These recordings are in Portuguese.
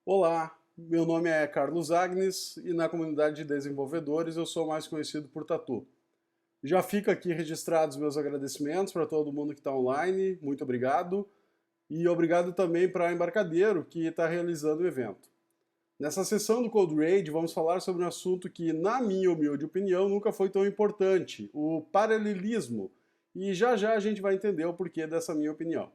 Olá, meu nome é Carlos Agnes e na comunidade de desenvolvedores eu sou mais conhecido por Tatu. Já fica aqui registrados meus agradecimentos para todo mundo que está online, muito obrigado. E obrigado também para a Embarcadeiro, que está realizando o evento. Nessa sessão do Code Raid, vamos falar sobre um assunto que, na minha humilde opinião, nunca foi tão importante, o paralelismo. E já já a gente vai entender o porquê dessa minha opinião.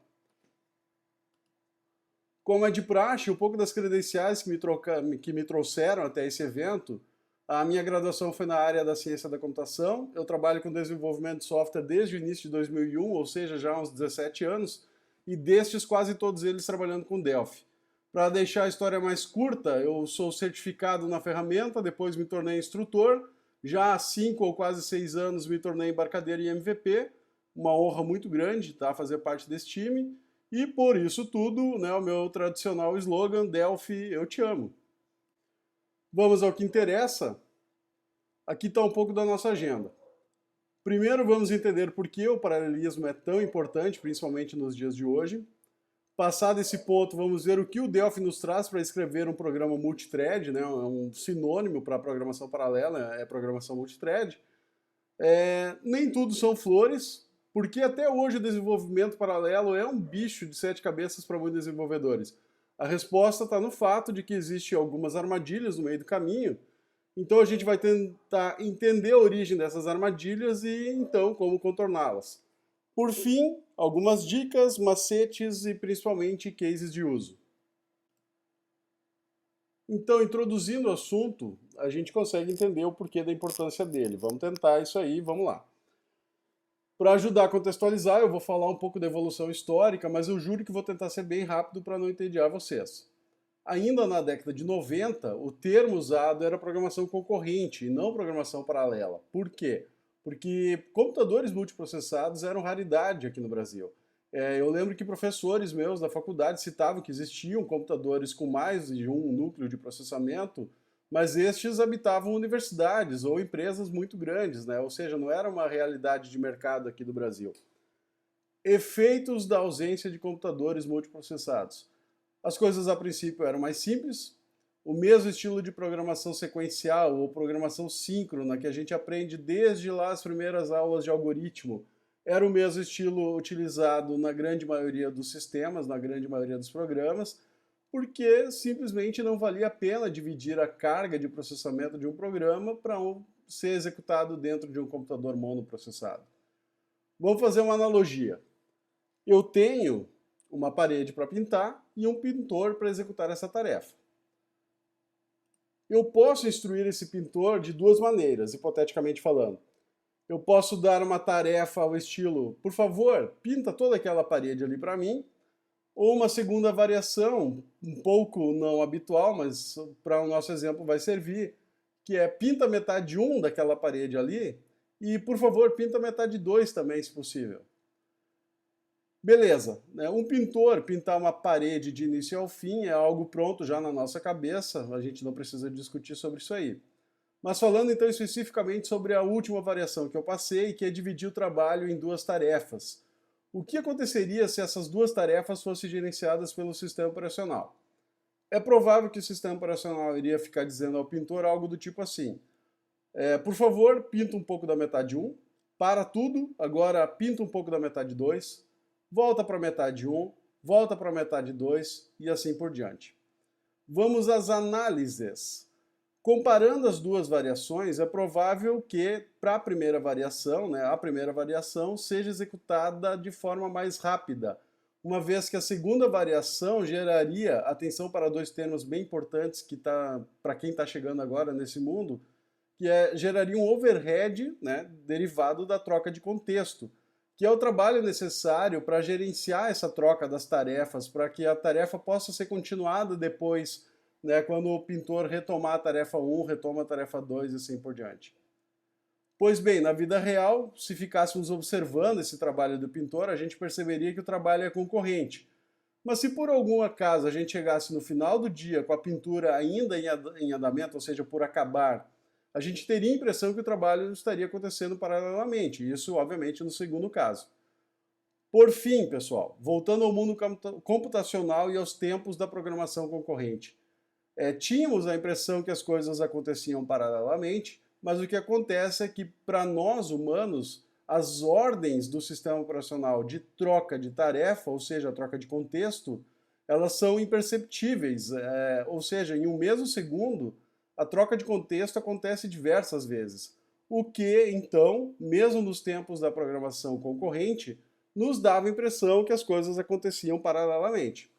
Como é de praxe, um pouco das credenciais que me trouxeram até esse evento, a minha graduação foi na área da ciência da computação, eu trabalho com desenvolvimento de software desde o início de 2001, ou seja, já há uns 17 anos, e destes quase todos eles trabalhando com Delphi. Para deixar a história mais curta, eu sou certificado na ferramenta, depois me tornei instrutor, já há 5 ou quase 6 anos me tornei embarcadeiro e MVP, uma honra muito grande, tá, fazer parte desse time, e por isso tudo, né, o meu tradicional slogan, Delphi, eu te amo. Vamos ao que interessa. Aqui está um pouco da nossa agenda. Primeiro vamos entender por que o paralelismo é tão importante, principalmente nos dias de hoje. Passado esse ponto, vamos ver o que o Delphi nos traz para escrever um programa multithread, né, um sinônimo para programação paralela, é programação multithread. Nem tudo são flores, porque até hoje o desenvolvimento paralelo é um bicho de 7 cabeças para muitos desenvolvedores. A resposta está no fato de que existem algumas armadilhas no meio do caminho, então a gente vai tentar entender a origem dessas armadilhas e então como contorná-las. Por fim, algumas dicas, macetes e principalmente cases de uso. Então, introduzindo o assunto, a gente consegue entender o porquê da importância dele. Vamos tentar isso aí, vamos lá. Para ajudar a contextualizar, eu vou falar um pouco da evolução histórica, mas eu juro que vou tentar ser bem rápido para não entediar vocês. Ainda na década de 90, o termo usado era programação concorrente e não programação paralela. Por quê? Porque computadores multiprocessados eram raridade aqui no Brasil. Eu lembro que professores meus da faculdade citavam que existiam computadores com mais de um núcleo de processamento, mas estes habitavam universidades ou empresas muito grandes, né? Ou seja, não era uma realidade de mercado aqui do Brasil. Efeitos da ausência de computadores multiprocessados. As coisas a princípio eram mais simples, o mesmo estilo de programação sequencial ou programação síncrona que a gente aprende desde lá as primeiras aulas de algoritmo, era o mesmo estilo utilizado na grande maioria dos sistemas, na grande maioria dos programas, porque simplesmente não valia a pena dividir a carga de processamento de um programa para ser executado dentro de um computador monoprocessado. Vamos fazer uma analogia. Eu tenho uma parede para pintar e um pintor para executar essa tarefa. Eu posso instruir esse pintor de duas maneiras, hipoteticamente falando. Eu posso dar uma tarefa ao estilo, por favor, pinta toda aquela parede ali para mim, ou uma segunda variação, um pouco não habitual, mas para o nosso exemplo vai servir, que é pinta metade 1 daquela parede ali, e por favor, pinta metade 2 também, se possível. Beleza, né? Um pintor pintar uma parede de início ao fim é algo pronto já na nossa cabeça, a gente não precisa discutir sobre isso aí. Mas falando então especificamente sobre a última variação que eu passei, que é dividir o trabalho em duas tarefas. O que aconteceria se essas duas tarefas fossem gerenciadas pelo sistema operacional? É provável que o sistema operacional iria ficar dizendo ao pintor algo do tipo assim: por favor, pinta um pouco da metade 1, para tudo, agora pinta um pouco da metade 2, volta para a metade 1, volta para a metade 2 e assim por diante. Vamos às análises. Comparando as duas variações, é provável que, para a primeira variação, né, a primeira variação seja executada de forma mais rápida, uma vez que a segunda variação geraria, atenção para dois termos bem importantes que para quem está chegando agora nesse mundo, geraria um overhead, né, derivado da troca de contexto, que é o trabalho necessário para gerenciar essa troca das tarefas, para que a tarefa possa ser continuada depois, né, quando o pintor retomar a tarefa 1, retoma a tarefa 2 e assim por diante. Pois bem, na vida real, se ficássemos observando esse trabalho do pintor, a gente perceberia que o trabalho é concorrente. Mas se por algum acaso a gente chegasse no final do dia com a pintura ainda em andamento, ou seja, por acabar, a gente teria a impressão que o trabalho estaria acontecendo paralelamente, isso obviamente no segundo caso. Por fim, pessoal, voltando ao mundo computacional e aos tempos da programação concorrente. Tínhamos a impressão que as coisas aconteciam paralelamente, mas o que acontece é que, para nós humanos, as ordens do sistema operacional de troca de tarefa, ou seja, a troca de contexto, elas são imperceptíveis, ou seja, em um mesmo segundo, a troca de contexto acontece diversas vezes. O que, então, mesmo nos tempos da programação concorrente, nos dava a impressão que as coisas aconteciam paralelamente.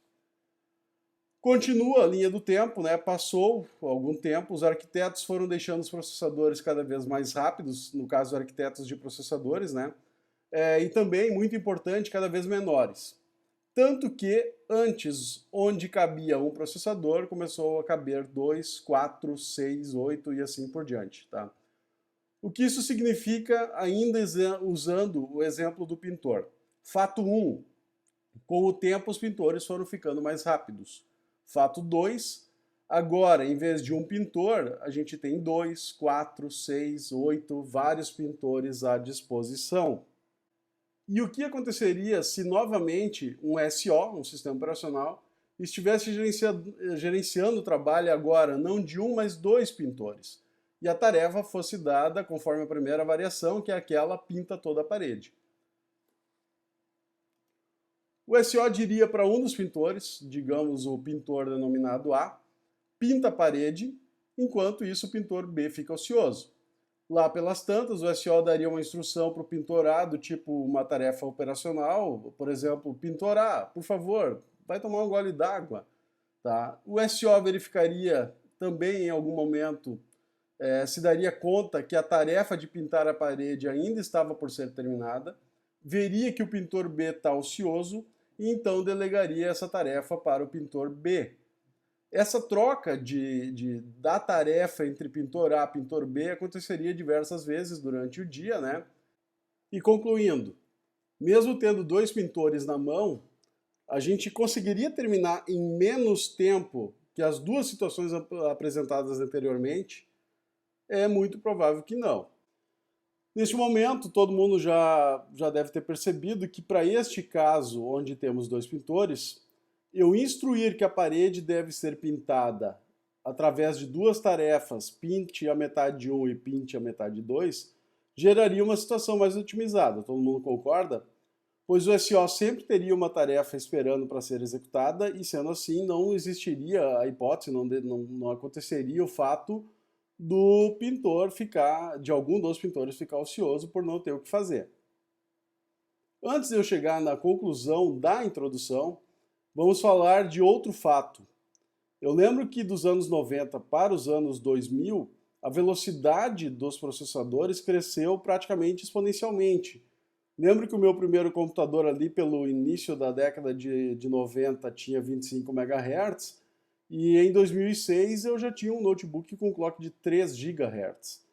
Continua a linha do tempo, né? Passou algum tempo, os arquitetos foram deixando os processadores cada vez mais rápidos, no caso, arquitetos de processadores, né? E também, muito importante, cada vez menores. Tanto que antes, onde cabia um processador, começou a caber 2, 4, 6, 8 e assim por diante, tá? O que isso significa, ainda usando o exemplo do pintor? Fato 1, com o tempo os pintores foram ficando mais rápidos. Fato 2, agora, em vez de um pintor, a gente tem 2, 4, 6, 8, vários pintores à disposição. E o que aconteceria se novamente um SO, um sistema operacional, estivesse gerenciando o trabalho agora não de um, mas 2 pintores? E a tarefa fosse dada conforme a primeira variação, que é aquela pinta toda a parede. O SO diria para um dos pintores, digamos o pintor denominado A, pinta a parede, enquanto isso o pintor B fica ocioso. Lá pelas tantas, o SO daria uma instrução para o pintor A, do tipo uma tarefa operacional, por exemplo, pintor A, por favor, vai tomar um gole d'água. Tá? O SO verificaria também em algum momento, se daria conta que a tarefa de pintar a parede ainda estava por ser terminada, veria que o pintor B está ocioso, e então delegaria essa tarefa para o pintor B. Essa troca da tarefa entre pintor A e pintor B aconteceria diversas vezes durante o dia, né? E concluindo, mesmo tendo 2 pintores na mão, a gente conseguiria terminar em menos tempo que as 2 situações apresentadas anteriormente? É muito provável que não. Neste momento, todo mundo já deve ter percebido que para este caso, onde temos 2 pintores, eu instruir que a parede deve ser pintada através de 2 tarefas, pinte a metade de 1 e pinte a metade de 2, geraria uma situação mais otimizada. Todo mundo concorda? Pois o SO sempre teria uma tarefa esperando para ser executada e, sendo assim, não existiria a hipótese, não aconteceria o fato do pintor de algum dos pintores ficar ocioso por não ter o que fazer. Antes de eu chegar na conclusão da introdução, vamos falar de outro fato. Eu lembro que dos anos 90 para os anos 2000, a velocidade dos processadores cresceu praticamente exponencialmente. Lembro que o meu primeiro computador ali pelo início da década de 90 tinha 25 MHz, e em 2006 eu já tinha um notebook com clock de 3 GHz.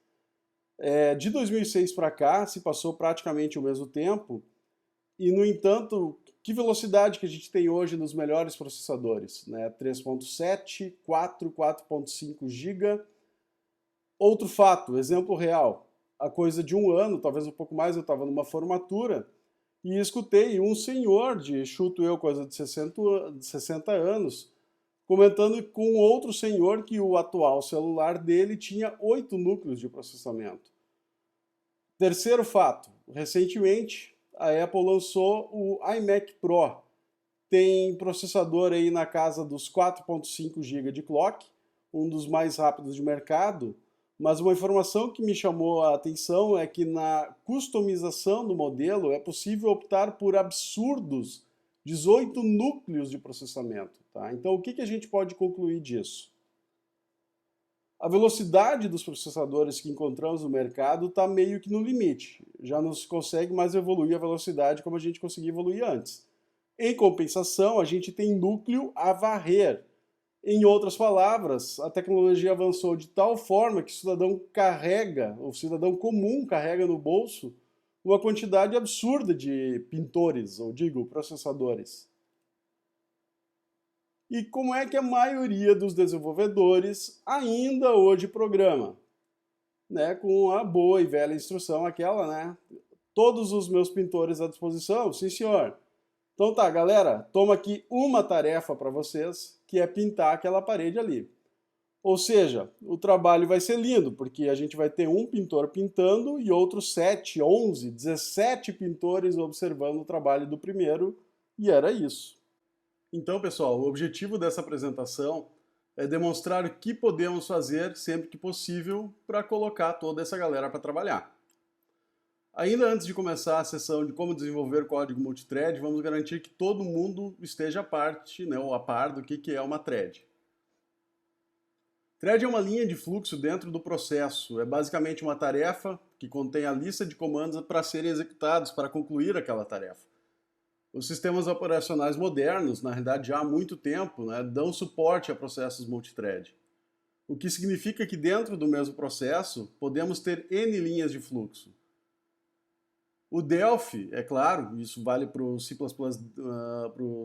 De 2006 para cá se passou praticamente o mesmo tempo, e no entanto, que velocidade que a gente tem hoje nos melhores processadores? 3.7, 4, 4.5 GB. Outro fato, exemplo real, há coisa de um ano, talvez um pouco mais, eu estava numa formatura e escutei um senhor chuto eu, coisa de 60 anos, comentando com outro senhor que o atual celular dele tinha 8 núcleos de processamento. Terceiro fato, recentemente a Apple lançou o iMac Pro. Tem processador aí na casa dos 4.5 GB de clock, um dos mais rápidos de mercado, mas uma informação que me chamou a atenção é que na customização do modelo é possível optar por absurdos 18 núcleos de processamento. Tá? Então, o que a gente pode concluir disso? A velocidade dos processadores que encontramos no mercado está meio que no limite. Já não se consegue mais evoluir a velocidade como a gente conseguia evoluir antes. Em compensação, a gente tem núcleo a varrer. Em outras palavras, a tecnologia avançou de tal forma que o cidadão comum carrega no bolso uma quantidade absurda de pintores, ou digo, processadores. E como é que a maioria dos desenvolvedores ainda hoje programa? Com a boa e velha instrução aquela, Todos os meus pintores à disposição? Sim, senhor. Então tá, galera, toma aqui uma tarefa para vocês, que é pintar aquela parede ali. Ou seja, o trabalho vai ser lindo, porque a gente vai ter um pintor pintando e outros 7, 11, 17 pintores observando o trabalho do primeiro, e era isso. Então, pessoal, o objetivo dessa apresentação é demonstrar o que podemos fazer sempre que possível para colocar toda essa galera para trabalhar. Ainda antes de começar a sessão de como desenvolver código multithread, vamos garantir que todo mundo esteja ou a par do que é uma thread. Thread é uma linha de fluxo dentro do processo. É basicamente uma tarefa que contém a lista de comandos para serem executados para concluir aquela tarefa. Os sistemas operacionais modernos, na realidade já há muito tempo, dão suporte a processos multithread. O que significa que dentro do mesmo processo podemos ter N linhas de fluxo. O Delphi, é claro, isso vale para o C++,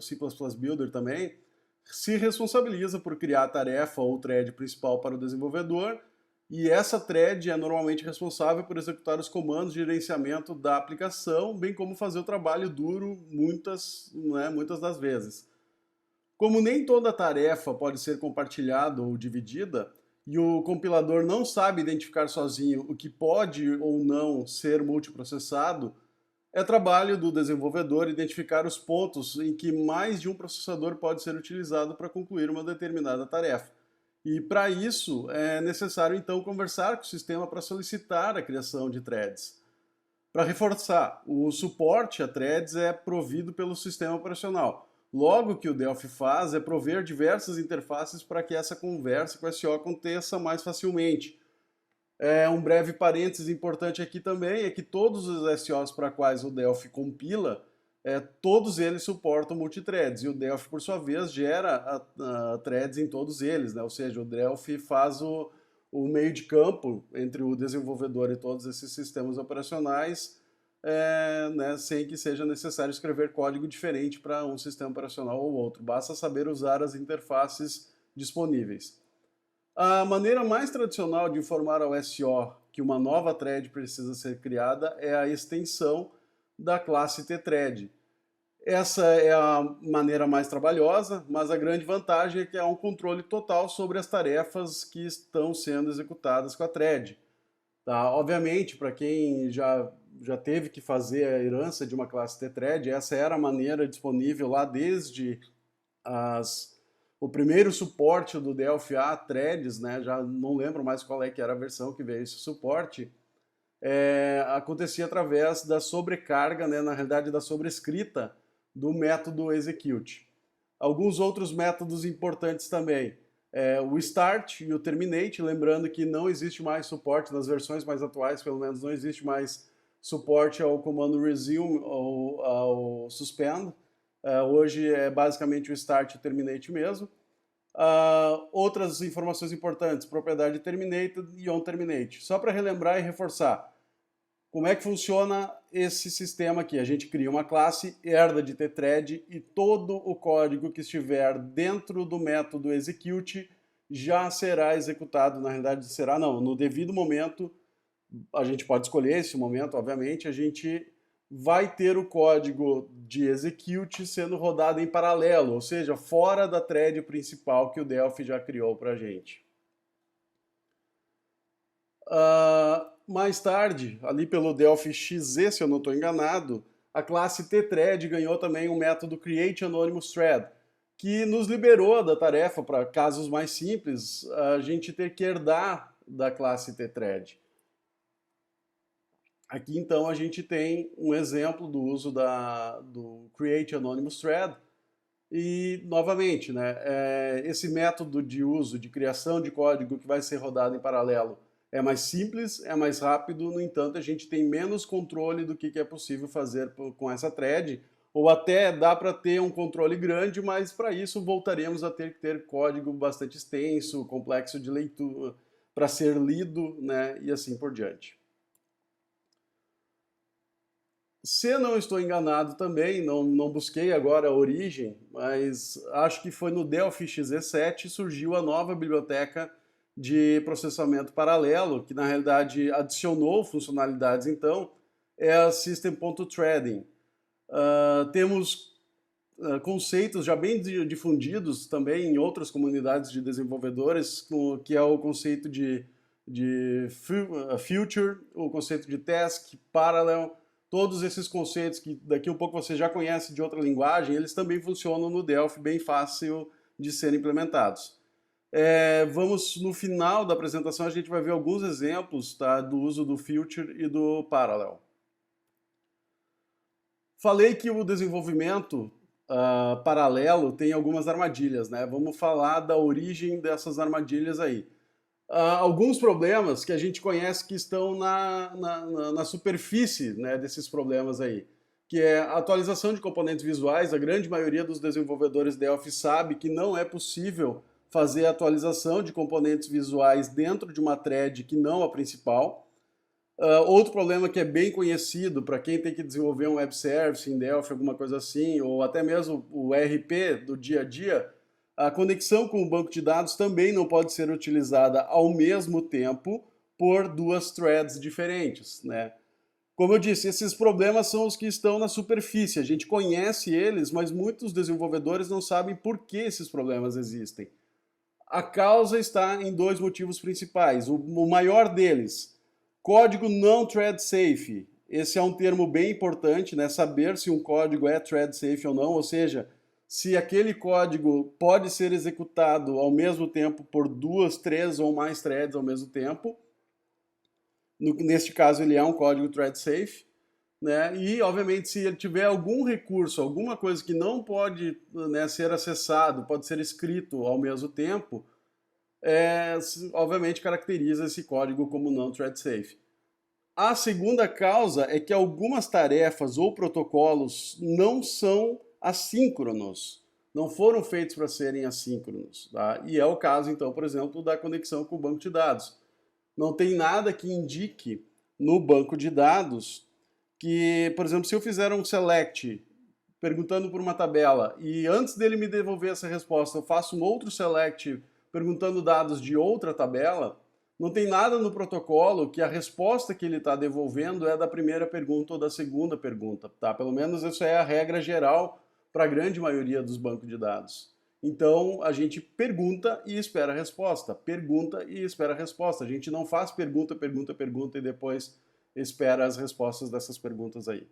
C++ Builder também, se responsabiliza por criar a tarefa ou thread principal para o desenvolvedor, e essa thread é normalmente responsável por executar os comandos de gerenciamento da aplicação, bem como fazer o trabalho duro muitas das vezes. Como nem toda tarefa pode ser compartilhada ou dividida, e o compilador não sabe identificar sozinho o que pode ou não ser multiprocessado, é trabalho do desenvolvedor identificar os pontos em que mais de um processador pode ser utilizado para concluir uma determinada tarefa. E para isso é necessário então conversar com o sistema para solicitar a criação de threads. Para reforçar, o suporte a threads é provido pelo sistema operacional. Logo, o que o Delphi faz é prover diversas interfaces para que essa conversa com o SO aconteça mais facilmente. Um breve parênteses importante aqui também é que todos os SOs para quais o Delphi compila, todos eles suportam multithreads, e o Delphi, por sua vez, gera threads em todos eles, Ou seja, o Delphi faz o meio de campo entre o desenvolvedor e todos esses sistemas operacionais, sem que seja necessário escrever código diferente para um sistema operacional ou outro. Basta saber usar as interfaces disponíveis. A maneira mais tradicional de informar ao SO que uma nova thread precisa ser criada é a extensão da classe tthread. Essa é a maneira mais trabalhosa, mas a grande vantagem é que há um controle total sobre as tarefas que estão sendo executadas com a thread. Tá? Obviamente, para quem já teve que fazer a herança de uma classe tthread, essa era a maneira disponível lá desde o primeiro suporte do Delphi a threads, já não lembro mais qual é que era a versão que veio esse suporte, acontecia através da sobrecarga, na realidade da sobrescrita do método execute. Alguns outros métodos importantes também, o start e o terminate, lembrando que não existe mais suporte nas versões mais atuais, pelo menos não existe mais suporte ao comando resume ou ao suspend. Hoje é basicamente o start e o terminate mesmo. Outras informações importantes, propriedade terminated e onTerminate. Só para relembrar e reforçar, como é que funciona esse sistema aqui? A gente cria uma classe, herda de tthread, e todo o código que estiver dentro do método execute já será executado. Na realidade, será não, no devido momento, a gente pode escolher esse momento, obviamente, a gente vai ter o código de execute sendo rodado em paralelo, ou seja, fora da thread principal que o Delphi já criou para a gente. Mais tarde, ali pelo Delphi XZ, se eu não estou enganado, a classe tthread ganhou também um método createAnonymousThread, que nos liberou da tarefa, para casos mais simples, a gente ter que herdar da classe tthread. Aqui, então, a gente tem um exemplo do uso do createAnonymousThread. E, novamente, esse método de uso, de criação de código que vai ser rodado em paralelo é mais simples, é mais rápido, no entanto, a gente tem menos controle do que é possível fazer com essa thread, ou até dá para ter um controle grande, mas para isso voltaremos a ter que ter código bastante extenso, complexo de leitura, para ser lido, e assim por diante. Se não estou enganado também, não busquei agora a origem, mas acho que foi no Delphi XZ7 surgiu a nova biblioteca de processamento paralelo, que na realidade adicionou funcionalidades então, é a System.Threading. Temos conceitos já bem difundidos também em outras comunidades de desenvolvedores, que é o conceito de future, o conceito de task, parallel, todos esses conceitos que daqui a um pouco você já conhece de outra linguagem, eles também funcionam no Delphi, bem fácil de serem implementados. Vamos, no final da apresentação, a gente vai ver alguns exemplos, tá, do uso do future e do parallel. Falei que o desenvolvimento paralelo tem algumas armadilhas, né? Vamos falar da origem dessas armadilhas aí. Alguns problemas que a gente conhece que estão na superfície, né, desses problemas aí, que é a atualização de componentes visuais. A grande maioria dos desenvolvedores Delphi sabe que não é possível fazer atualização de componentes visuais dentro de uma thread que não a principal. Outro problema que é bem conhecido para quem tem que desenvolver um web service em Delphi, alguma coisa assim, ou até mesmo o RP do dia a dia, a conexão com o banco de dados também não pode ser utilizada ao mesmo tempo por duas threads diferentes, né? Como eu disse, esses problemas são os que estão na superfície. A gente conhece eles, mas muitos desenvolvedores não sabem por que esses problemas existem. A causa está em dois motivos principais. O maior deles, código não thread safe. Esse é um termo bem importante, né? Saber se um código é thread safe ou não, ou seja, se aquele código pode ser executado ao mesmo tempo por duas, três ou mais threads ao mesmo tempo. Neste caso, ele é um código thread safe, né? E, obviamente, se ele tiver algum recurso, alguma coisa que não pode, né, ser acessado, pode ser escrito ao mesmo tempo, obviamente caracteriza esse código como não thread safe. A segunda causa é que algumas tarefas ou protocolos não são assíncronos, não foram feitos para serem assíncronos, tá? E é o caso, então, por exemplo, da conexão com o banco de dados. Não tem nada que indique no banco de dados que, por exemplo, se eu fizer um select perguntando por uma tabela e antes dele me devolver essa resposta eu faço um outro select perguntando dados de outra tabela, não tem nada no protocolo que a resposta que ele está devolvendo é da primeira pergunta ou da segunda pergunta, tá? Pelo menos essa é a regra geral para a grande maioria dos bancos de dados. Então, a gente pergunta e espera a resposta. Pergunta e espera a resposta. A gente não faz pergunta, pergunta, pergunta e depois espera as respostas dessas perguntas aí.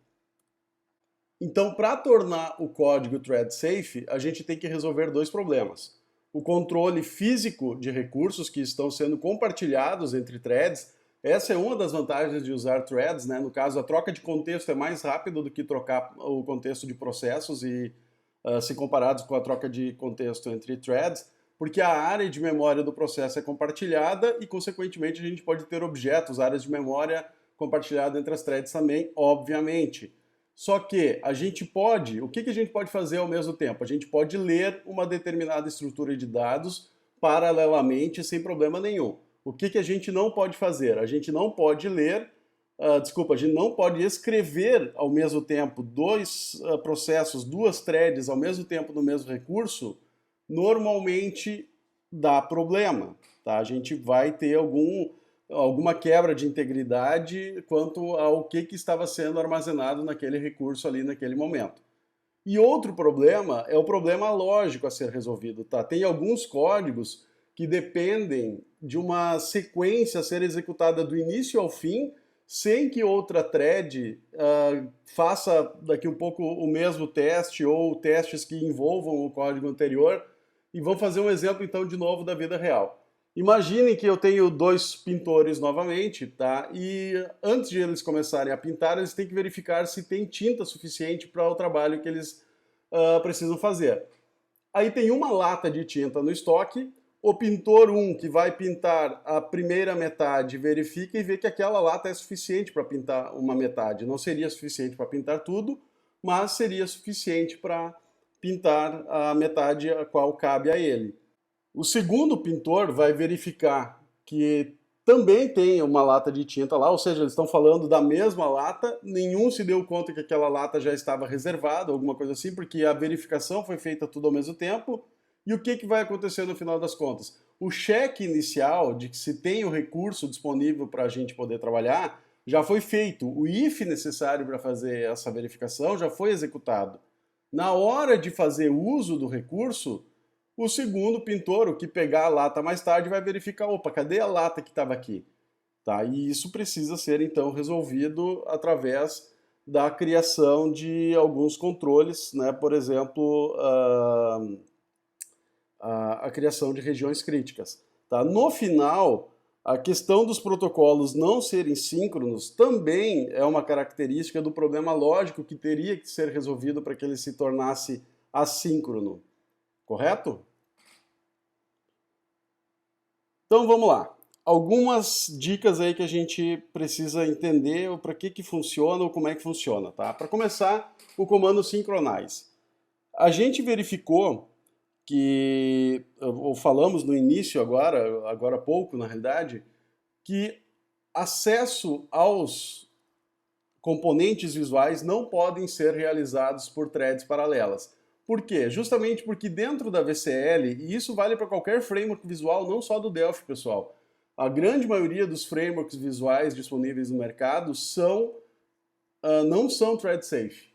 Então, para tornar o código thread safe, a gente tem que resolver dois problemas. O controle físico de recursos que estão sendo compartilhados entre threads. Essa é uma das vantagens de usar threads, né? No caso, a troca de contexto é mais rápido do que trocar o contexto de processos e se comparados com a troca de contexto entre threads, porque a área de memória do processo é compartilhada e, consequentemente, a gente pode ter objetos, áreas de memória compartilhadas entre as threads também, obviamente. Só que a gente pode, o que a gente pode fazer ao mesmo tempo? A gente pode ler uma determinada estrutura de dados paralelamente sem problema nenhum. O que a gente não pode fazer? A gente não pode ler, a gente não pode escrever ao mesmo tempo dois processos, duas threads ao mesmo tempo no mesmo recurso, normalmente dá problema, tá? A gente vai ter alguma quebra de integridade quanto ao que estava sendo armazenado naquele recurso ali naquele momento. E outro problema é o problema lógico a ser resolvido, tá? Tem alguns códigos que dependem de uma sequência a ser executada do início ao fim, sem que outra thread faça daqui um pouco o mesmo teste ou testes que envolvam o código anterior. E vamos fazer um exemplo então de novo da vida real. Imaginem que eu tenho dois pintores novamente, tá? E antes de eles começarem a pintar, eles têm que verificar se tem tinta suficiente para o trabalho que eles precisam fazer. Aí tem uma lata de tinta no estoque. O pintor 1, que vai pintar a primeira metade, verifica e vê que aquela lata é suficiente para pintar uma metade. Não seria suficiente para pintar tudo, mas seria suficiente para pintar a metade a qual cabe a ele. O segundo pintor vai verificar que também tem uma lata de tinta lá, ou seja, eles estão falando da mesma lata, nenhum se deu conta que aquela lata já estava reservada, alguma coisa assim, porque a verificação foi feita tudo ao mesmo tempo. E o que vai acontecer no final das contas? O cheque inicial de que se tem o recurso disponível para a gente poder trabalhar já foi feito. O if necessário para fazer essa verificação já foi executado. Na hora de fazer uso do recurso, o segundo pintor, o que pegar a lata mais tarde, vai verificar, opa, cadê a lata que estava aqui? Tá? E isso precisa ser, então, resolvido através da criação de alguns controles, né? Por exemplo, a criação de regiões críticas. Tá? No final, a questão dos protocolos não serem síncronos também é uma característica do problema lógico que teria que ser resolvido para que ele se tornasse assíncrono. Correto? Então vamos lá. Algumas dicas aí que a gente precisa entender para que funciona ou como é que funciona, tá? Para começar, o comando synchronize. A gente verificou que, ou falamos no início agora há pouco, na realidade, que acesso aos componentes visuais não podem ser realizados por threads paralelas. Por quê? Justamente porque dentro da VCL, e isso vale para qualquer framework visual, não só do Delphi, pessoal, a grande maioria dos frameworks visuais disponíveis no mercado não são thread safe.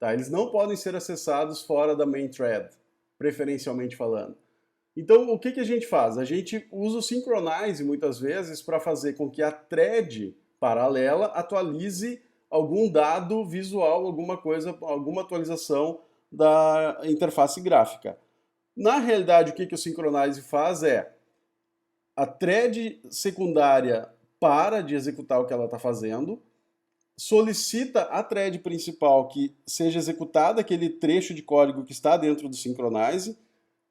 Tá? Eles não podem ser acessados fora da main thread, preferencialmente falando. Então, o que a gente faz? A gente usa o synchronize muitas vezes para fazer com que a thread paralela atualize algum dado visual, alguma coisa, alguma atualização da interface gráfica. Na realidade, o que o synchronize faz é a thread secundária para de executar o que ela está fazendo, solicita a thread principal que seja executado aquele trecho de código que está dentro do synchronize,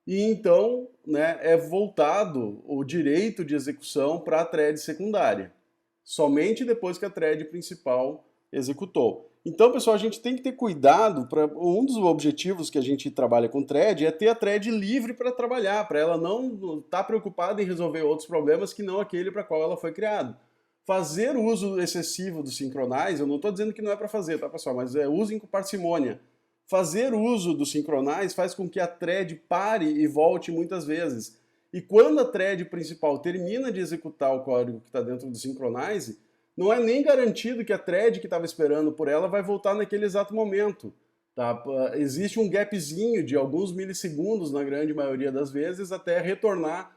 e então, né, é voltado o direito de execução para a thread secundária, somente depois que a thread principal executou. Então, pessoal, a gente tem que ter cuidado. Um dos objetivos que a gente trabalha com thread é ter a thread livre para trabalhar, para ela não estar preocupada em resolver outros problemas que não aquele para qual ela foi criada. Fazer uso excessivo do synchronize, eu não estou dizendo que não é para fazer, tá, pessoal? Mas usem com parcimônia. Fazer uso do synchronize faz com que a thread pare e volte muitas vezes. E quando a thread principal termina de executar o código que está dentro do synchronize, não é nem garantido que a thread que estava esperando por ela vai voltar naquele exato momento. Tá? Existe um gapzinho de alguns milissegundos, na grande maioria das vezes, até retornar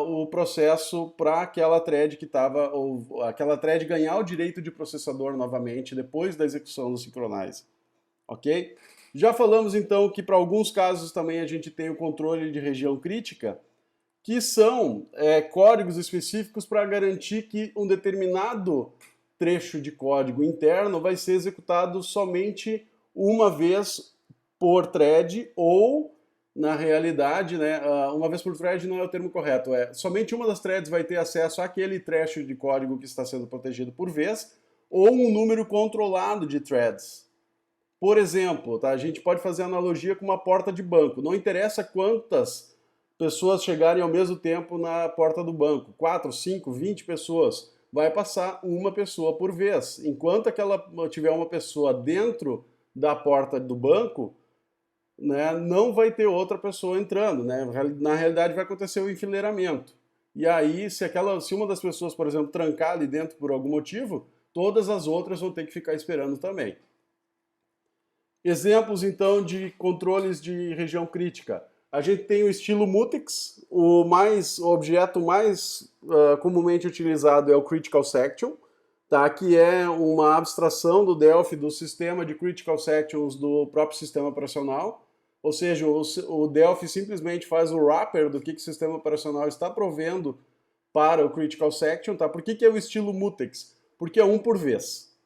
o processo para aquela thread que estava, ou aquela thread ganhar o direito de processador novamente depois da execução do synchronize. Ok? Já falamos então que para alguns casos também a gente tem o controle de região crítica, que são códigos específicos para garantir que um determinado trecho de código interno vai ser executado somente uma vez por thread, ou, na realidade, né, uma vez por thread não é o termo correto, somente uma das threads vai ter acesso àquele trecho de código que está sendo protegido por vez, ou um número controlado de threads. Por exemplo, tá, a gente pode fazer analogia com uma porta de banco. Não interessa quantas pessoas chegarem ao mesmo tempo na porta do banco. 4, 5, 20 pessoas. Vai passar uma pessoa por vez. Enquanto tiver uma pessoa dentro da porta do banco, né, não vai ter outra pessoa entrando. Né? Na realidade, vai acontecer o enfileiramento. E aí, se uma das pessoas, por exemplo, trancar ali dentro por algum motivo, todas as outras vão ter que ficar esperando também. Exemplos, então, de controles de região crítica. A gente tem o estilo mutex, o objeto mais comumente utilizado é o critical section, tá? Que é uma abstração do Delphi do sistema de critical sections do próprio sistema operacional. Ou seja, o Delphi simplesmente faz o wrapper do que o sistema operacional está provendo para o critical section. Tá? Por que é o estilo mutex? Porque é um por vez.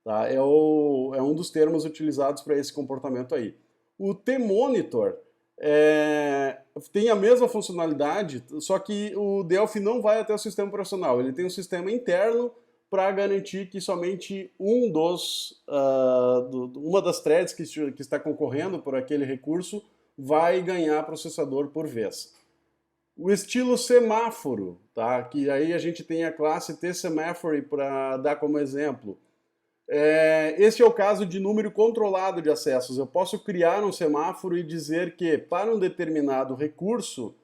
Tá? É um dos termos utilizados para esse comportamento aí. O tmonitor tem a mesma funcionalidade, só que o Delphi não vai até o sistema operacional. Ele tem um sistema interno para garantir que somente uma das threads que está concorrendo por aquele recurso vai ganhar processador por vez. O estilo semáforo, tá? Que aí a gente tem a classe tsemaphore para dar como exemplo. Este é o caso de número controlado de acessos. Eu posso criar um semáforo e dizer que para um determinado recurso,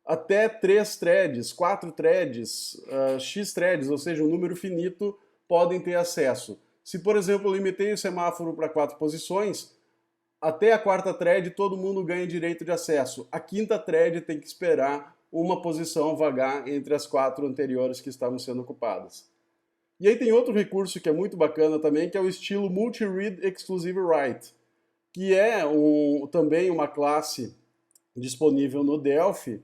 até 3 threads, 4 threads, x threads, ou seja, um número finito, podem ter acesso. Se, por exemplo, eu limitei o semáforo para 4 posições, até a quarta thread todo mundo ganha direito de acesso. A quinta thread tem que esperar uma posição vagar entre as 4 anteriores que estavam sendo ocupadas. E aí tem outro recurso que é muito bacana também, que é o estilo Multi-Read Exclusive Write, que é também uma classe disponível no Delphi,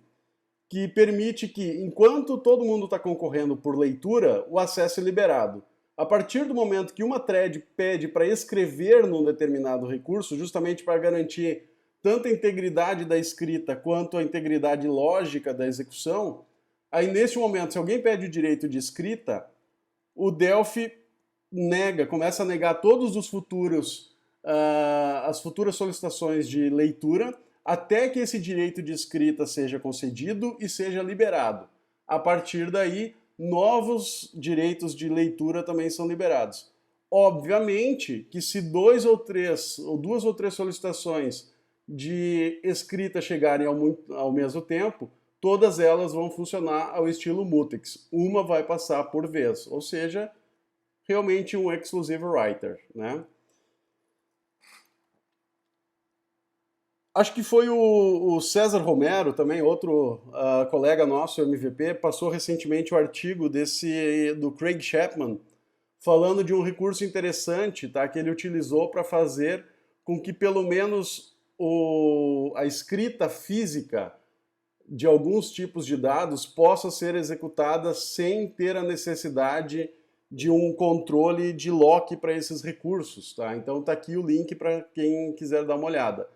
que permite que, enquanto todo mundo está concorrendo por leitura, o acesso é liberado. A partir do momento que uma thread pede para escrever num determinado recurso, justamente para garantir tanto a integridade da escrita quanto a integridade lógica da execução, aí nesse momento, se alguém pede o direito de escrita, o Delphi começa a negar todos os futuros, as futuras solicitações de leitura, até que esse direito de escrita seja concedido e seja liberado. A partir daí, novos direitos de leitura também são liberados. Obviamente que se duas ou três solicitações de escrita chegarem ao mesmo tempo, todas elas vão funcionar ao estilo mutex. Uma vai passar por vez, ou seja, realmente um exclusive writer, né? Acho que foi o César Romero, também outro colega nosso, MVP, passou recentemente o artigo do Craig Chapman, falando de um recurso interessante, tá, que ele utilizou para fazer com que pelo menos a escrita física de alguns tipos de dados possa ser executada sem ter a necessidade de um controle de lock para esses recursos. Tá? Então está aqui o link para quem quiser dar uma olhada.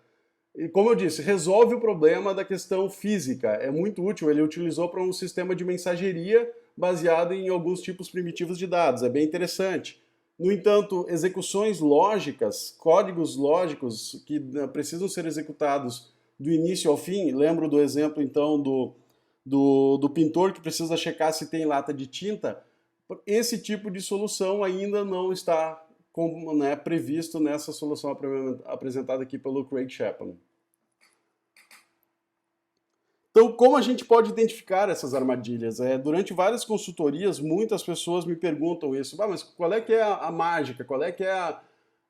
E como eu disse, resolve o problema da questão física, é muito útil, ele utilizou para um sistema de mensageria baseado em alguns tipos primitivos de dados, é bem interessante. No entanto, execuções lógicas, códigos lógicos que precisam ser executados do início ao fim, lembro do exemplo então do pintor que precisa checar se tem lata de tinta, esse tipo de solução ainda não está previsto nessa solução apresentada aqui pelo Craig Chapman. Então, como a gente pode identificar essas armadilhas? Durante várias consultorias, muitas pessoas me perguntam isso. Mas qual é que é a mágica? Qual é que é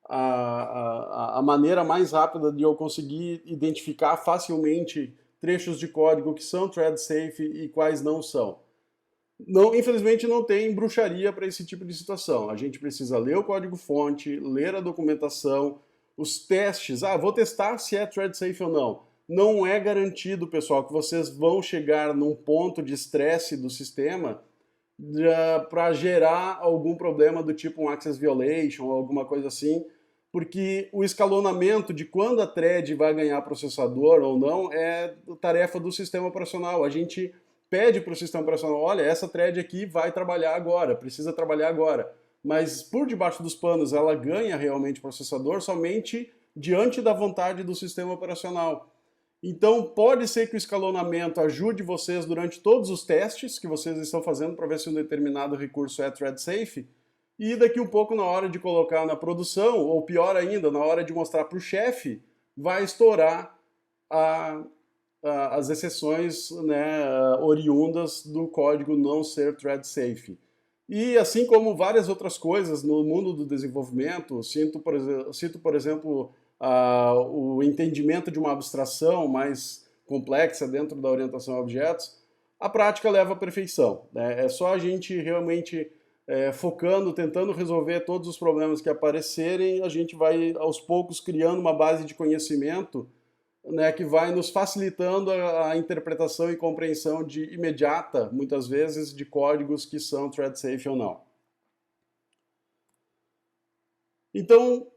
a maneira mais rápida de eu conseguir identificar facilmente trechos de código que são thread safe e quais não são? Não, infelizmente não tem bruxaria para esse tipo de situação. A gente precisa ler o código-fonte, ler a documentação, os testes. Vou testar se é thread safe ou não. Não é garantido, pessoal, que vocês vão chegar num ponto de estresse do sistema para gerar algum problema do tipo um access violation ou alguma coisa assim, porque o escalonamento de quando a thread vai ganhar processador ou não é tarefa do sistema operacional. A gente pede para o sistema operacional, olha, essa thread aqui vai trabalhar agora, precisa trabalhar agora. Mas por debaixo dos panos ela ganha realmente processador somente diante da vontade do sistema operacional. Então pode ser que o escalonamento ajude vocês durante todos os testes que vocês estão fazendo para ver se um determinado recurso é thread safe, e daqui um pouco na hora de colocar na produção, ou pior ainda, na hora de mostrar para o chefe, vai estourar as exceções, oriundas do código não ser thread safe. E assim como várias outras coisas no mundo do desenvolvimento, cito por exemplo, o entendimento de uma abstração mais complexa dentro da orientação a objetos, a prática leva à perfeição. É só a gente realmente focando, tentando resolver todos os problemas que aparecerem, a gente vai aos poucos criando uma base de conhecimento, que vai nos facilitando a interpretação e compreensão imediata, muitas vezes, de códigos que são thread safe ou não. Então,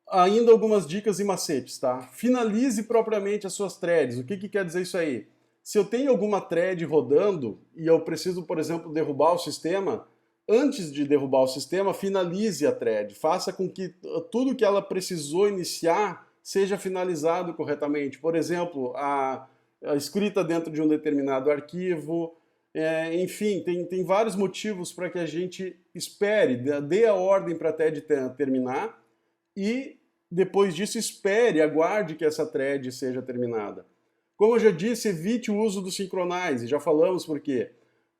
ainda algumas dicas e macetes, tá? Finalize propriamente as suas threads. O que quer dizer isso aí? Se eu tenho alguma thread rodando e eu preciso, por exemplo, derrubar o sistema, antes de derrubar o sistema, finalize a thread. Faça com que tudo que ela precisou iniciar seja finalizado corretamente. Por exemplo, a escrita dentro de um determinado arquivo. Enfim, tem vários motivos para que a gente espere, dê a ordem para a thread terminar e depois disso espere, aguarde que essa thread seja terminada. Como eu já disse, evite o uso do synchronize, já falamos por quê.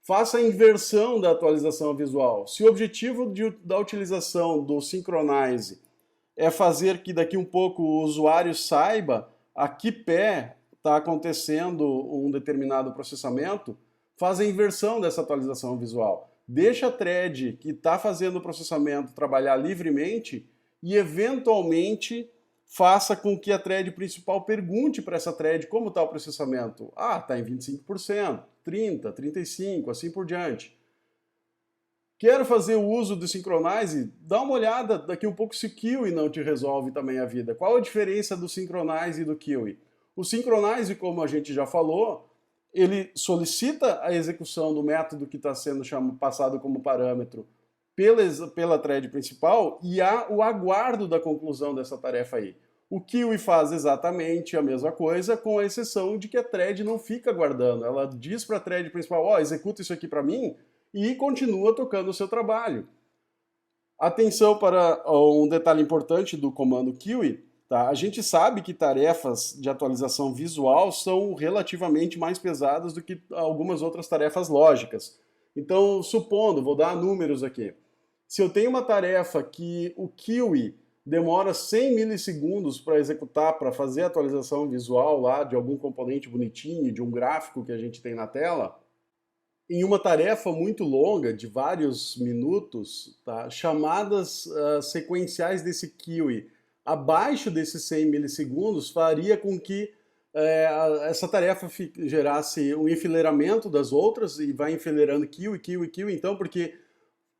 Faça a inversão da atualização visual. Se o objetivo da utilização do synchronize é fazer que daqui um pouco o usuário saiba a que pé está acontecendo um determinado processamento, faz a inversão dessa atualização visual. Deixa a thread que está fazendo o processamento trabalhar livremente e, eventualmente, faça com que a thread principal pergunte para essa thread como está o processamento. Ah, está em 25%, 30%, 35%, assim por diante. Quero fazer o uso do Synchronize? Dá uma olhada daqui um pouco se o Kiwi não te resolve também a vida. Qual a diferença do Synchronize e do Kiwi? O Synchronize, como a gente já falou, ele solicita a execução do método que está sendo passado como parâmetro pela thread principal e há o aguardo da conclusão dessa tarefa aí. O Kiwi faz exatamente a mesma coisa, com a exceção de que a thread não fica aguardando. Ela diz para a thread principal, ó, executa isso aqui para mim, e continua tocando o seu trabalho. Atenção para um detalhe importante do comando Kiwi. Tá? A gente sabe que tarefas de atualização visual são relativamente mais pesadas do que algumas outras tarefas lógicas. Então, supondo, vou dar números aqui. Se eu tenho uma tarefa que o Kiwi demora 100 milissegundos para executar, para fazer a atualização visual lá de algum componente bonitinho, de um gráfico que a gente tem na tela, em uma tarefa muito longa, de vários minutos, tá? Chamadas sequenciais desse Kiwi abaixo desses 100 milissegundos faria com que essa tarefa gerasse um enfileiramento das outras e vai enfileirando Kiwi, Kiwi, Kiwi, então, porque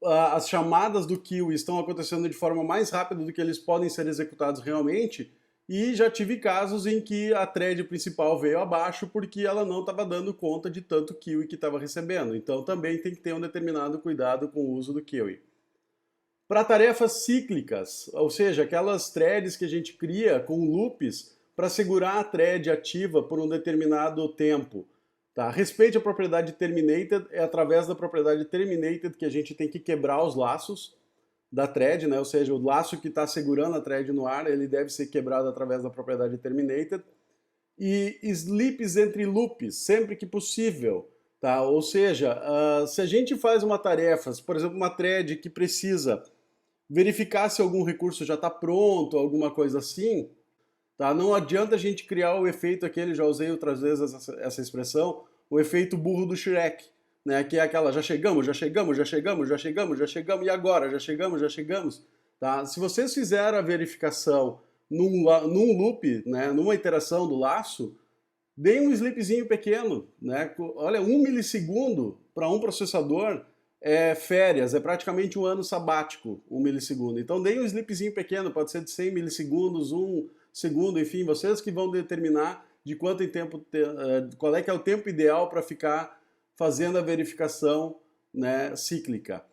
as chamadas do Kiwi estão acontecendo de forma mais rápida do que eles podem ser executados realmente, e já tive casos em que a thread principal veio abaixo porque ela não estava dando conta de tanto Kiwi que estava recebendo. Então também tem que ter um determinado cuidado com o uso do Kiwi. Para tarefas cíclicas, ou seja, aquelas threads que a gente cria com loops para segurar a thread ativa por um determinado tempo. Tá? Respeite a propriedade terminated, é através da propriedade terminated que a gente tem que quebrar os laços da thread, né? Ou seja, o laço que está segurando a thread no ar, ele deve ser quebrado através da propriedade terminated. E sleeps entre loops, sempre que possível. Tá? Ou seja, se a gente faz uma tarefa, por exemplo, uma thread que precisa verificar se algum recurso já está pronto, alguma coisa assim, tá? Não adianta a gente criar o efeito aquele, já usei outras vezes essa expressão, o efeito burro do Shrek. Né, que é aquela, já chegamos, já chegamos, já chegamos, já chegamos, já chegamos, e agora? Já chegamos, já chegamos. Tá? Se vocês fizeram a verificação num loop, né, numa iteração do laço, deem um sleepzinho pequeno. Né? Olha, 1 milissegundo para um processador é férias, é praticamente um ano sabático, 1 milissegundo. Então deem um sleepzinho pequeno, pode ser de 100 milissegundos, 1 segundo, enfim, vocês que vão determinar de quanto em tempo, qual é que é o tempo ideal para ficar fazendo a verificação, né, cíclica.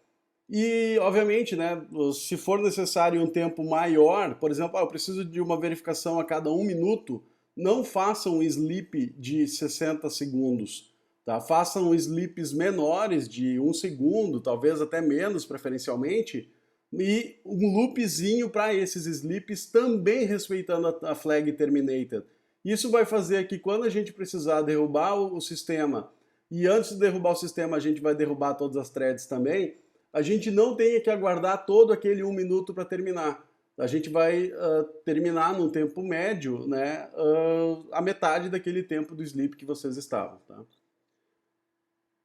E, obviamente, né, se for necessário um tempo maior, por exemplo, eu preciso de uma verificação a cada 1 minuto, não façam um sleep de 60 segundos. Tá? Façam sleeps menores de 1 segundo, talvez até menos, preferencialmente, e um loopzinho para esses sleeps, também respeitando a flag terminated. Isso vai fazer que quando a gente precisar derrubar o sistema, e antes de derrubar o sistema a gente vai derrubar todas as threads também, a gente não tenha que aguardar todo aquele 1 minuto para terminar. A gente vai terminar num tempo médio, né, a metade daquele tempo do sleep que vocês estavam. Tá?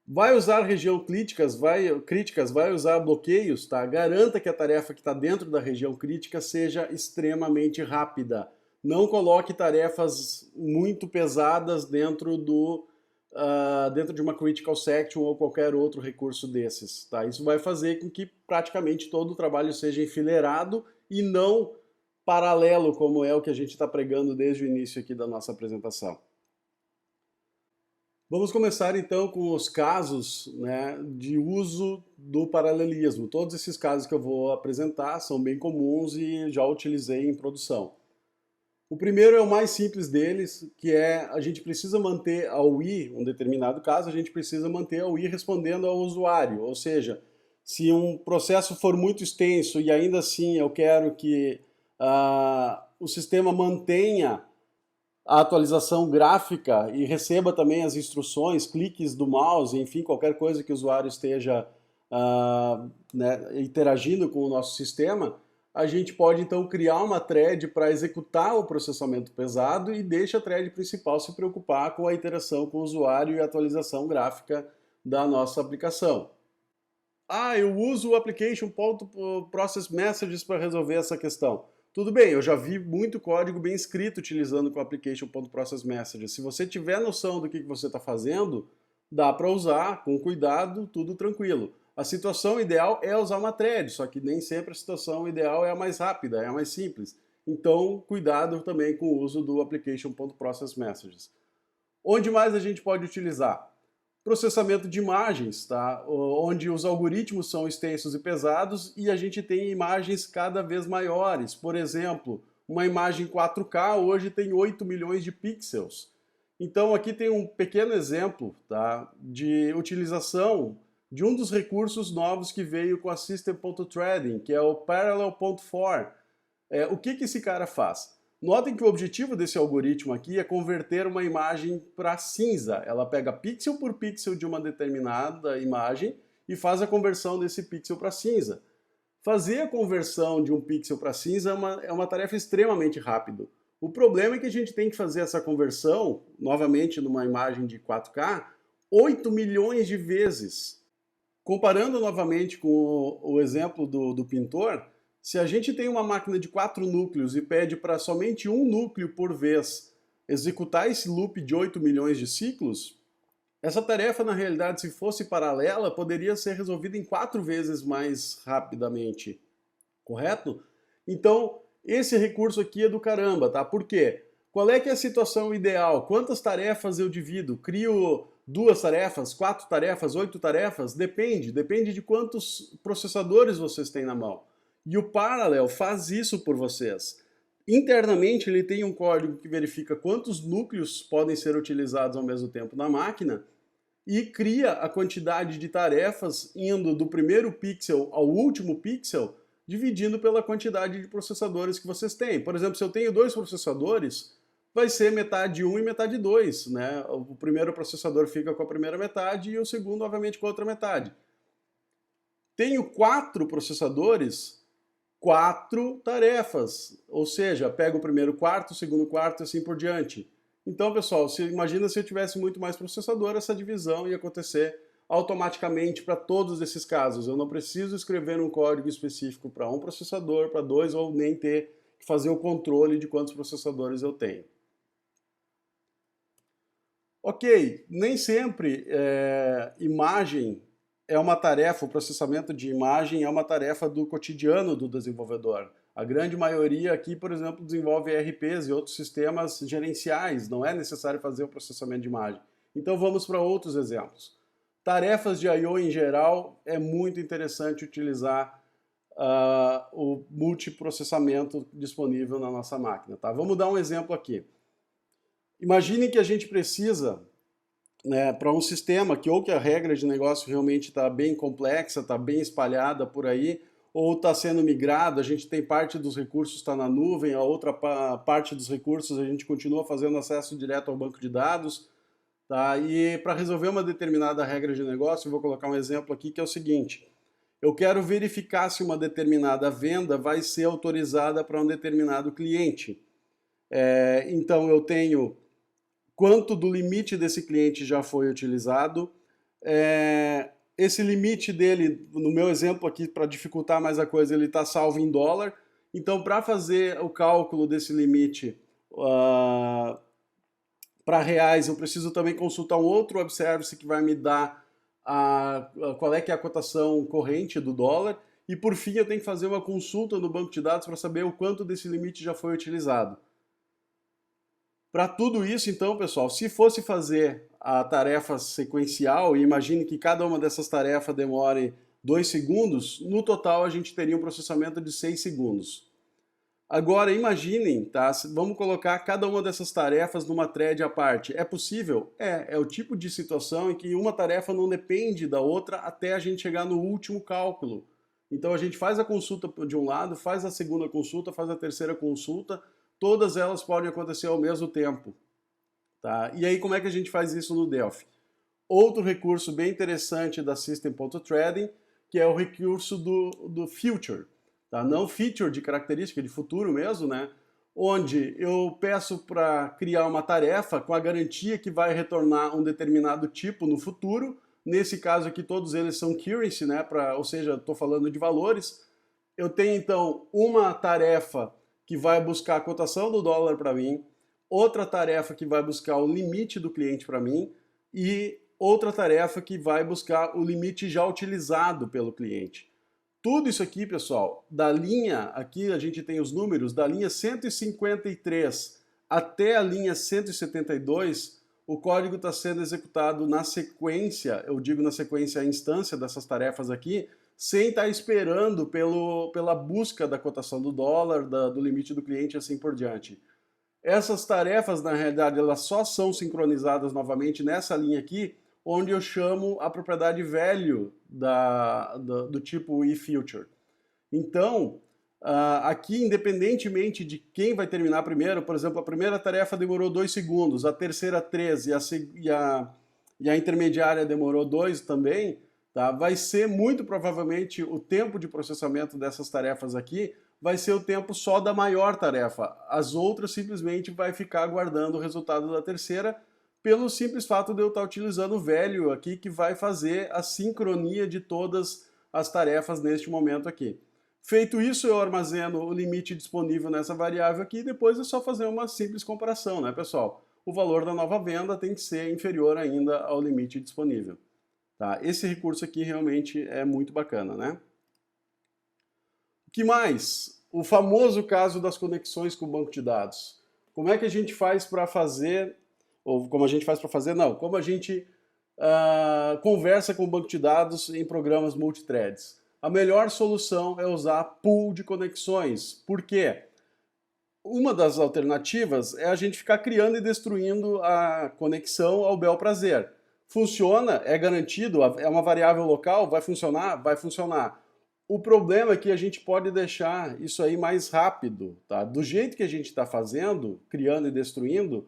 Vai usar região críticas, vai usar bloqueios, tá? Garanta que a tarefa que está dentro da região crítica seja extremamente rápida. Não coloque tarefas muito pesadas dentro de uma critical section ou qualquer outro recurso desses. Tá? Isso vai fazer com que praticamente todo o trabalho seja enfileirado e não paralelo, como é o que a gente está pregando desde o início aqui da nossa apresentação. Vamos começar então com os casos, né, de uso do paralelismo. Todos esses casos que eu vou apresentar são bem comuns e já utilizei em produção. O primeiro é o mais simples deles, que é a gente precisa manter a UI, um determinado caso, a gente precisa manter a UI respondendo ao usuário. Ou seja, se um processo for muito extenso e ainda assim eu quero que o sistema mantenha a atualização gráfica e receba também as instruções, cliques do mouse, enfim, qualquer coisa que o usuário esteja né, interagindo com o nosso sistema, a gente pode então criar uma thread para executar o processamento pesado e deixa a thread principal se preocupar com a interação com o usuário e a atualização gráfica da nossa aplicação. Ah, eu uso o application.processMessages para resolver essa questão. Tudo bem, eu já vi muito código bem escrito utilizando com o application.processMessages. Se você tiver noção do que você está fazendo, dá para usar com cuidado, tudo tranquilo. A situação ideal é usar uma thread, só que nem sempre a situação ideal é a mais rápida, é a mais simples. Então, cuidado também com o uso do application.processMessages. Onde mais a gente pode utilizar? Processamento de imagens, tá? Onde os algoritmos são extensos e pesados e a gente tem imagens cada vez maiores. Por exemplo, uma imagem 4K hoje tem 8 milhões de pixels. Então aqui tem um pequeno exemplo, tá, de utilização de um dos recursos novos que veio com a System.Threading, que é o Parallel.for. O que esse cara faz? Notem que o objetivo desse algoritmo aqui é converter uma imagem para cinza. Ela pega pixel por pixel de uma determinada imagem e faz a conversão desse pixel para cinza. Fazer a conversão de um pixel para cinza é uma tarefa extremamente rápida. O problema é que a gente tem que fazer essa conversão, novamente numa imagem de 4K, 8 milhões de vezes. Comparando novamente com o exemplo do pintor, se a gente tem uma máquina de 4 núcleos e pede para somente um núcleo por vez executar esse loop de 8 milhões de ciclos, essa tarefa, na realidade, se fosse paralela, poderia ser resolvida em 4 vezes mais rapidamente, correto? Então, esse recurso aqui é do caramba, tá? Por quê? Qual é que é a situação ideal? Quantas tarefas eu divido? Crio 2 tarefas, 4 tarefas, 8 tarefas? Depende de quantos processadores vocês têm na mão. E o Parallel faz isso por vocês. Internamente ele tem um código que verifica quantos núcleos podem ser utilizados ao mesmo tempo na máquina e cria a quantidade de tarefas indo do primeiro pixel ao último pixel, dividindo pela quantidade de processadores que vocês têm. Por exemplo, se eu tenho 2 processadores, vai ser metade 1 e metade 2, né? O primeiro processador fica com a primeira metade e o segundo, obviamente, com a outra metade. Tenho 4 processadores, 4 tarefas, ou seja, pego o primeiro quarto, o segundo quarto e assim por diante. Então, pessoal, imagina se eu tivesse muito mais processador, essa divisão ia acontecer automaticamente para todos esses casos. Eu não preciso escrever um código específico para um processador, para 2, ou nem ter que fazer o controle de quantos processadores eu tenho. Ok, nem sempre imagem é uma tarefa, o processamento de imagem é uma tarefa do cotidiano do desenvolvedor. A grande maioria aqui, por exemplo, desenvolve ERPs e outros sistemas gerenciais, não é necessário fazer o processamento de imagem. Então vamos para outros exemplos. Tarefas de I/O em geral, é muito interessante utilizar o multiprocessamento disponível na nossa máquina. Tá? Vamos dar um exemplo aqui. Imaginem que a gente precisa, né, para um sistema que ou que a regra de negócio realmente está bem complexa, está bem espalhada por aí, ou está sendo migrado, a gente tem parte dos recursos está na nuvem, a outra parte dos recursos a gente continua fazendo acesso direto ao banco de dados. Tá? E para resolver uma determinada regra de negócio, eu vou colocar um exemplo aqui que é o seguinte. Eu quero verificar se uma determinada venda vai ser autorizada para um determinado cliente. Então eu tenho quanto do limite desse cliente já foi utilizado. Esse limite dele, no meu exemplo aqui, para dificultar mais a coisa, ele está salvo em dólar. Então, para fazer o cálculo desse limite para reais, eu preciso também consultar um outro web service que vai me dar qual é que é a cotação corrente do dólar. E, por fim, eu tenho que fazer uma consulta no banco de dados para saber o quanto desse limite já foi utilizado. Para tudo isso, então, pessoal, se fosse fazer a tarefa sequencial, e imagine que cada uma dessas tarefas demore 2 segundos, no total a gente teria um processamento de 6 segundos. Agora, imaginem, tá? Vamos colocar cada uma dessas tarefas numa thread à parte. É possível? É o tipo de situação em que uma tarefa não depende da outra até a gente chegar no último cálculo. Então a gente faz a consulta de um lado, faz a segunda consulta, faz a terceira consulta, todas elas podem acontecer ao mesmo tempo. Tá? E aí como é que a gente faz isso no Delphi? Outro recurso bem interessante da System.Threading, que é o recurso do Future. tá? Não feature de característica de futuro mesmo, né? Onde eu peço para criar uma tarefa com a garantia que vai retornar um determinado tipo no futuro. Nesse caso aqui, todos eles são currency, né? Ou seja, estou falando de valores. Eu tenho, então, uma tarefa que vai buscar a cotação do dólar para mim, outra tarefa que vai buscar o limite do cliente para mim e outra tarefa que vai buscar o limite já utilizado pelo cliente. Tudo isso aqui, pessoal, da linha, aqui a gente tem os números, da linha 153 até a linha 172, o código está sendo executado na sequência, eu digo na sequência a instância dessas tarefas aqui, sem estar esperando pela busca da cotação do dólar, do limite do cliente e assim por diante. Essas tarefas, na realidade, elas só são sincronizadas novamente nessa linha aqui, onde eu chamo a propriedade value do tipo eFuture. Então, aqui, independentemente de quem vai terminar primeiro, por exemplo, a primeira tarefa demorou 2 segundos, a terceira 3 e a intermediária demorou 2 também, tá? Vai ser muito provavelmente o tempo de processamento dessas tarefas aqui vai ser o tempo só da maior tarefa. As outras simplesmente vai ficar aguardando o resultado da terceira, pelo simples fato de eu estar utilizando o value aqui, que vai fazer a sincronia de todas as tarefas neste momento aqui. Feito isso, eu armazeno o limite disponível nessa variável aqui, e depois é só fazer uma simples comparação, né, pessoal? O valor da nova venda tem que ser inferior ainda ao limite disponível. Tá? Esse recurso aqui realmente é muito bacana, né? O que mais? O famoso caso das conexões com o banco de dados. Como é que a gente faz para fazer, ou como a gente faz para fazer, não, como a gente conversa com o banco de dados em programas multithreads? A melhor solução é usar pool de conexões. Por quê? Uma das alternativas é a gente ficar criando e destruindo a conexão ao bel prazer. Funciona, é garantido, é uma variável local, vai funcionar? Vai funcionar. O problema é que a gente pode deixar isso aí mais rápido, tá? Do jeito que a gente está fazendo, criando e destruindo,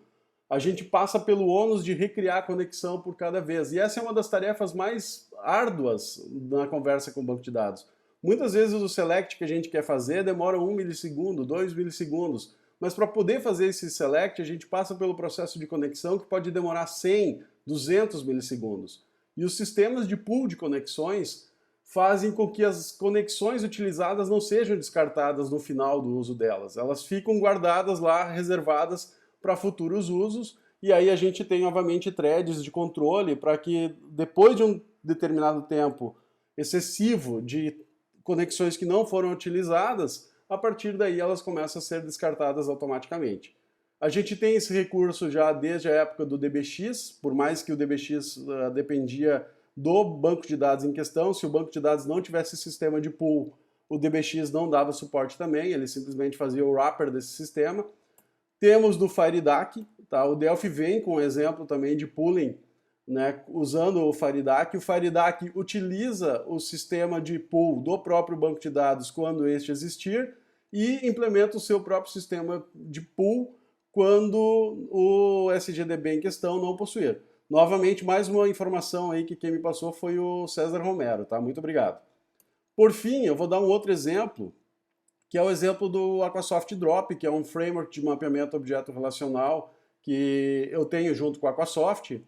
a gente passa pelo ônus de recriar a conexão por cada vez. E essa é uma das tarefas mais árduas na conversa com o banco de dados. Muitas vezes o select que a gente quer fazer demora 1 milissegundo, 2 milissegundos, mas para poder fazer esse select a gente passa pelo processo de conexão que pode demorar 100, 200 milissegundos. E os sistemas de pool de conexões fazem com que as conexões utilizadas não sejam descartadas no final do uso delas. Elas ficam guardadas lá, reservadas para futuros usos, e aí a gente tem novamente threads de controle para que depois de um determinado tempo excessivo de conexões que não foram utilizadas, a partir daí elas começam a ser descartadas automaticamente. A gente tem esse recurso já desde a época do DBX, por mais que o DBX dependia do banco de dados em questão. Se o banco de dados não tivesse sistema de pool, o DBX não dava suporte também, ele simplesmente fazia o wrapper desse sistema. Temos do FireDAC, tá? O Delphi vem com um exemplo também de pooling, né, usando o FireDAC. O FireDAC utiliza o sistema de pool do próprio banco de dados quando este existir e implementa o seu próprio sistema de pool quando o SGDB em questão não possuir. Novamente, mais uma informação aí que quem me passou foi o César Romero, tá? Muito obrigado. Por fim, eu vou dar um outro exemplo, que é o exemplo do Aquasoft Drop, que é um framework de mapeamento objeto relacional que eu tenho junto com o Aquasoft,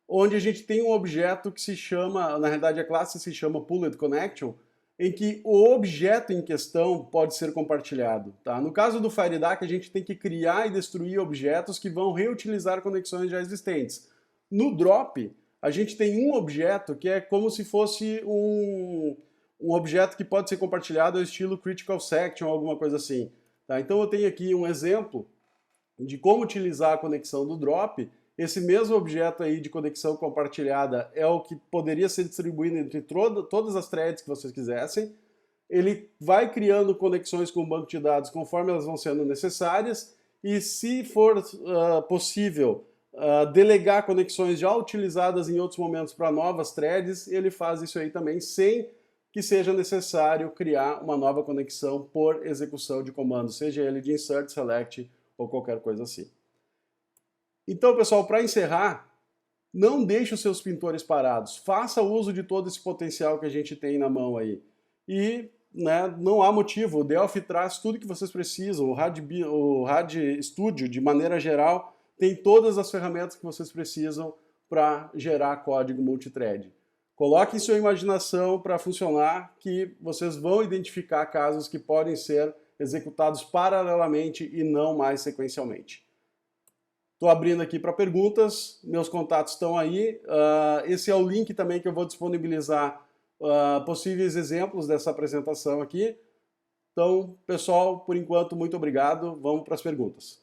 onde a gente tem um objeto que se chama, na realidade a classe se chama Pooled Connection, em que o objeto em questão pode ser compartilhado. Tá? No caso do FireDAC, a gente tem que criar e destruir objetos que vão reutilizar conexões já existentes. No Drop, a gente tem um objeto que é como se fosse um objeto que pode ser compartilhado ao estilo Critical Section ou alguma coisa assim. Tá? Então eu tenho aqui um exemplo de como utilizar a conexão do Drop. Esse mesmo objeto aí de conexão compartilhada é o que poderia ser distribuído entre todas as threads que vocês quisessem. Ele vai criando conexões com o banco de dados conforme elas vão sendo necessárias e, se for possível, delegar conexões já utilizadas em outros momentos para novas threads, ele faz isso aí também sem que seja necessário criar uma nova conexão por execução de comando, seja ele de insert, select ou qualquer coisa assim. Então, pessoal, para encerrar, não deixe os seus pintores parados. Faça uso de todo esse potencial que a gente tem na mão aí. E né, não há motivo. O Delphi traz tudo que vocês precisam. O RAD Studio, de maneira geral, tem todas as ferramentas que vocês precisam para gerar código multithread. Coloquem sua imaginação para funcionar, que vocês vão identificar casos que podem ser executados paralelamente e não mais sequencialmente. Estou abrindo aqui para perguntas, meus contatos estão aí. Esse é o link também que eu vou disponibilizar possíveis exemplos dessa apresentação aqui. Então, pessoal, por enquanto, muito obrigado. Vamos para as perguntas.